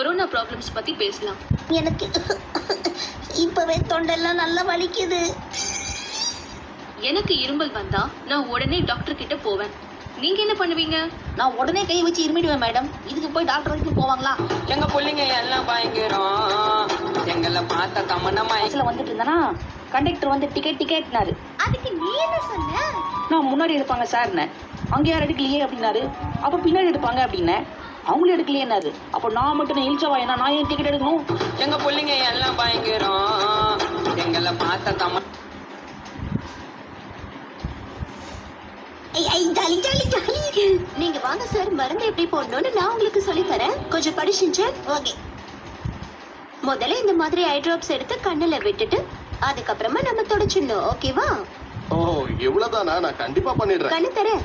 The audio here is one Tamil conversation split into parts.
கொரோனா ப்ராப்ளம்ஸ் பத்தி பேசலாம். எனக்கு இப்பவே தொண்டெல்லாம் நல்லா வலிக்குது. எனக்கு இருமல் வந்தா நான் உடனே டாக்டர் கிட்ட போவேன். நீங்க என்ன பண்ணுவீங்க? நான் உடனே கை வச்சு இருமிடுவேன் மேடம். இதுக்கு போய் டாக்டர் வரைக்கும் போவாங்களா? எங்க பிள்ளைங்க எல்லாம் பயங்கரம். எங்களை பார்த்த தமனமா வந்துட்டு இருந்தானா கண்டக்டர் வந்து டிக்கெட்னாரு. அதுக்கு நீ என்ன சொன்ன? நான் முன்னாடி எடுப்பாங்க சார்னு. அங்க யாரும் எடுக்கலையே அப்படின்னாரு. அப்ப பின்னாடி எடுப்பாங்க அப்படின்னேன். அவங்களும் எடுக்கலையேன்னாரு. அப்ப நான் மட்டும் இழிச்சவாயனா நான் ஏன் டிக்கெட் எடுக்கணும்? எங்க பிள்ளைங்க எல்லாம் பயங்கரம். எங்களை பார்த்த தம நீங்க வாங்க சார், மருந்து எப்படி போடணும்னு நான் உங்களுக்கு சொல்லி தரேன். கொஞ்சம் படிச்சுங்க. ஓகே, முதல்ல இந்த மாதிரி ஐ டிராப்ஸ் எடுத்து கண்ணுல விட்டுட்டு அதுக்கப்புறமா நம்ம தொடச்சிடணும். ஓகேவா? ஓ இவ்வளவுதானா? நான் கண்டிப்பா பண்ணிடுறேன். கண்ணு தரேன்.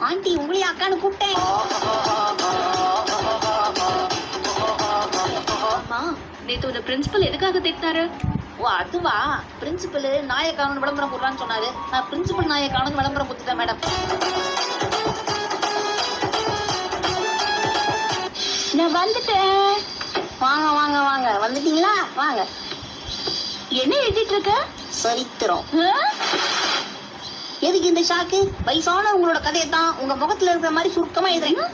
ஆண்டி உங்களையும் அக்கானு கூப்பிட்டேன். அம்மா, நேத்து ஒரு பிரின்சிபல் எதுக்காக திட்டாரு? ஓ அதுவா? பிரின்சிபல் நாயக்கானு விளம்பரம் போடுறான்னு சொன்னாரு. நான் பிரின்சிபல் நாயக்கானு விளம்பரம் கொடுத்துட்டேன் மேடம். நான் வந்துட்டேன். வாங்க வாங்க வாங்க, வந்துட்டீங்களா? வாங்க. என்ன எழுதிட்டு இருக்க? சரித்திரம். எதுக்கு இந்த ஷாக்கு? வயசான உங்களோட கதையை தான் உங்க முகத்துல இருக்கிற மாதிரி சுருக்கமா எழுதுறேன்.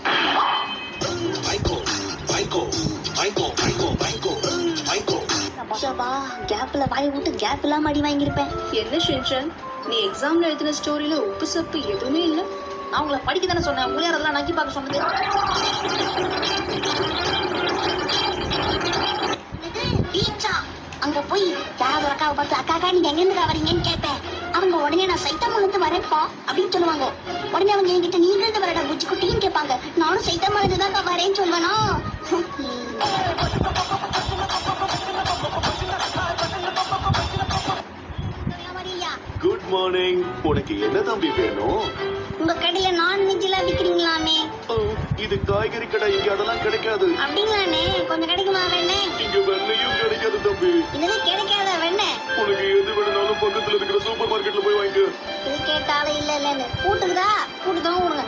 கேப்ல வாய் விட்டு கேப் இல்லாம அடி வாங்கியிருப்பேன். என்ன ஷின்சன், நீ எக்ஸாம்ல எழுதின ஸ்டோரியில உப்பு சப்பு எதுவுமே இல்ல. நான் உங்களை படிக்க தானே சொன்னேன். உங்களே அதெல்லாம் நக்கி பார்க்க சொன்னது. அங்க போய் யாராவது அக்காவை பார்த்து அக்கா நீங்க எங்க இருந்து வரீங்கன்னு கேட்பேன். அவங்க உடனே நான் சைத்தமானது வரேன்ப்பா அப்படின்னு சொல்லுவாங்க. உடனே அவங்க என்கிட்ட நீங்க இருந்து வரடா புச்சி குட்டின்னு கேட்பாங்க. நானும் சைத்தமானது தான் வரேன்னு சொல்லுவேனா. Good morning. உனக்கு என்ன தம்பி வேணும்? உங்க கடையில நான்வெஜ் எல்லாம் விக்கிறீங்களாமே? இது காய்கறி கடை, இங்க அதெல்லாம் கிடைக்காது. அப்படிங்களானே? கொஞ்சம் கிடைக்குமா வெண்ணே? இங்க வெண்ணையும் கிடைக்காது தம்பி. இதுல கிடைக்காத வெண்ணெய்? உனக்கு எது வேணும்னாலும் பக்கத்துல இருக்கிற சூப்பர் மார்க்கெட்ல போய் வாங்க. இது கேட்டாலும் இல்ல இல்லன்னு கூட்டுக்குதா? கூட்டுதான் கொடுங்க.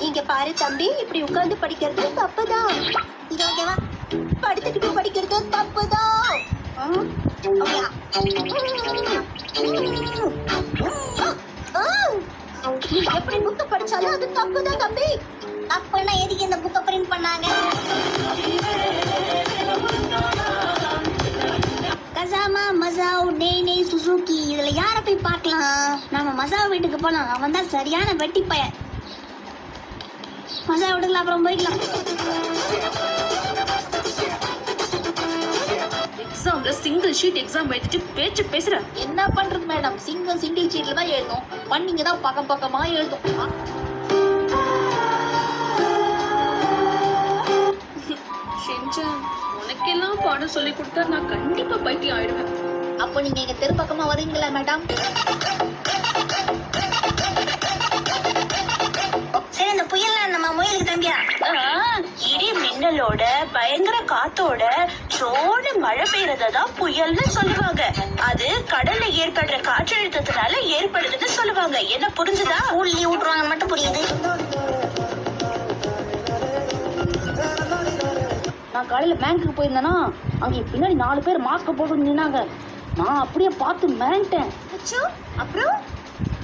இங்க பாரு தம்பி, இப்படி உட்கார்ந்து படிக்கிறது தப்புதான். இது ஓகேவா? படுத்துக்கிட்டு படிக்கிறது தப்புதான். நீ எப்படி புக்கு படிச்சாலும் அது தப்புதான் தம்பி. அப்பனா எதுக்கு இந்த புக்கை பிரிண்ட் பண்ணாங்க? கசாமா மசாவ் நெய்னே சுசுகி, இதுல யார போய் பார்க்கலாம்? நாம மசாவ் வீட்டுக்கு போலாம். அவன் தான் சரியான வெட்டி பையன். மசாவ் வீட்டுக்குள்ள அப்புறம் போய்க்கலாம். எக்ஸாம்ல சிங்கிள் ஷீட் எக்ஸாம் எழுதிட்டு பேச்சு பேசுற. என்ன பண்றது மேடம்? சிங்கிள் ஷீட்ல தான் எழுதும். பண்ணிங்க தான் பக்கம் பக்கமா எழுதும். ஷின்சன், உனக்கெல்லாம் பாடம் சொல்லி கொடுத்தா நான் கண்டிப்பா பைத்தியம் ஆயிடுவேன். அப்போ நீங்க எங்க தெரு பக்கமா வரீங்களா மேடம்? சரி, இந்த புயல் நம்ம முயலுக்கு தம்பியா? இடி மின்னலோட பயங்கர காத்தோட சோடு மழை பெய்யறதான் புயல்னு சொல்லுவாங்க. அது கடல்ல ஏற்படுற காற்றழுத்தத்தினால ஏற்படுதுன்னு சொல்லுவாங்க. என்ன புரிஞ்சுதா? ஊர்லி விட்டுருவாங்க மட்டும் புரியுது. நான் காலையில பேங்க்குக்கு போயிருந்தேன்னா அங்க பின்னாடி 4 பேர் மாஸ்க் போட்டு நின்னாங்க. நான் அப்படியே பார்த்து மிரண்டேன். அப்புறம்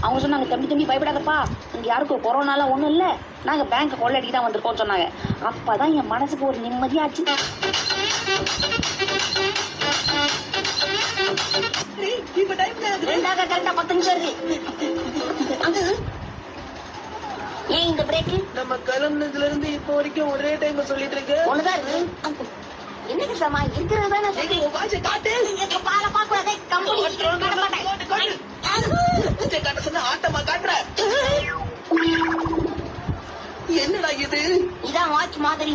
அவங்க சொன்னாங்க, தம்பி பயப்படாதப்பா, இங்க யாருக்கும் கொரோனாலாம் ஒண்ணும் இல்ல, நாங்க பேங்க் கொள்ளடிக்கு தான் வந்திருக்கோம் சொன்னாங்க. அப்பதான் என் மனசுக்கு ஒரு நிம்மதியாச்சு. கரெக்டா 10 நிமிஷம் இருக்கு. ஏன் இந்த பிரேக்? நம்ம கிளம்புனதுல இருந்து இப்போ வரைக்கும் ஒரே டைம் சொல்லிட்டு இருக்கு. ஒண்ணுதான் இருக்கு. என்னங்க சமா இருக்கிறதா? பால பாக்கூடாது. ஆட்டமா காட்டுற என்னடா இது? இதான் வாட்ச் மாதிரி.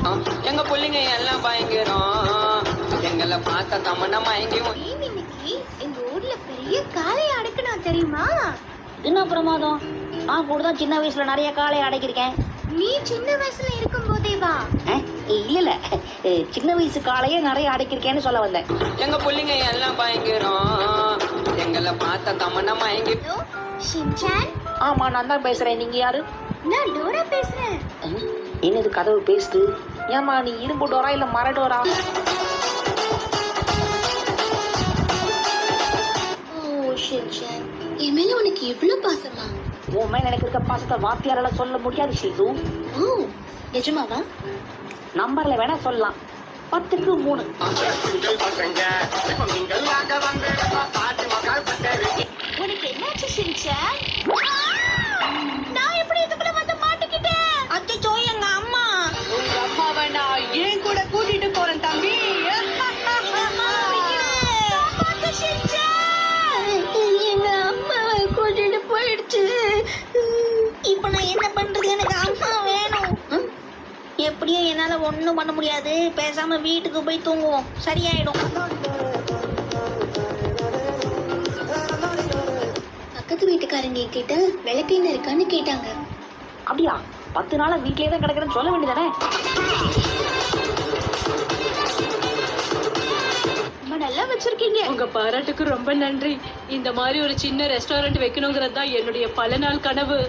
எங்க பிள்ளைங்க எல்லாம் பயங்கரம். எங்களை பார்த்த தமனமா எங்கேயும் இன்னைக்கு எங்க ஊர்ல பெரிய காளை அடக்கணும் தெரியுமா? என்ன பிரமாதம்? நான் கூட தான் சின்ன வயசுல நிறைய காளை அடக்கிருக்கேன். நீ சின்ன வயசுல இருக்கும் போதே வா? இல்ல சின்ன வயசு காளையே நிறைய அடக்கிருக்கேன்னு சொல்ல வந்தேன். எங்க பிள்ளைங்க எல்லாம் பயங்கரம். எங்க எங்களை பார்த்த தமன்னா மயங்கி ஹலோ ஷின்சான், ஆமா நான் தான் பேசுறேன். நீங்க யாரு? நான் டோரா பேசுறேன். என்னது கதவு பேசுது? ஏமா நீ இரும்பு டோரா இல்ல மர டோரா? ஓ ஷின்சான், என் மேல உனக்கு இவ்வளவு பாசமா? உன் மேல எனக்கு இருக்க பாசத்தை வார்த்தையால சொல்ல முடியாது ஷிசு. ஓ நிஜமாவா? நம்பர்ல வேணா சொல்லலாம். 10க்கு 3. உனக்கு என்னாச்சு ஷின்சான்? நான் எப்படி இதுக்குள்ள வந்து மாட்டிக்கிட்டேன்? அச்சோ எங்க அம்மா. உங்க அம்மாவை நான் ஏன் கூட கூட்டிட்டு போறேன் தம்பி. எங்க அம்மாவை கூட்டிட்டு போயிடுச்சு. இப்ப நான் என்ன பண்றது? எனக்கு அம்மா வேணும். எப்படியும் என்னால ஒண்ணும் பண்ண முடியாது. பேசாம வீட்டுக்கு போய் தூங்குவோம், சரியாயிடும். பக்கத்து வீட்டுக்காரங்க கிட்ட விளக்கு என்ன இருக்கான்னு கேட்டாங்க. அப்படியா? 10 நாளா வீட்லயே தான் கிடக்குறேன்னு சொல்ல வேண்டியதானே? ரொம்ப நல்லா வச்சிருக்கீங்க. உங்க பாராட்டுக்கு ரொம்ப நன்றி. இந்த மாதிரி ஒரு சின்ன ரெஸ்டாரண்ட் வைக்கணுங்கிறது தான் என்னுடைய பல நாள் கனவு.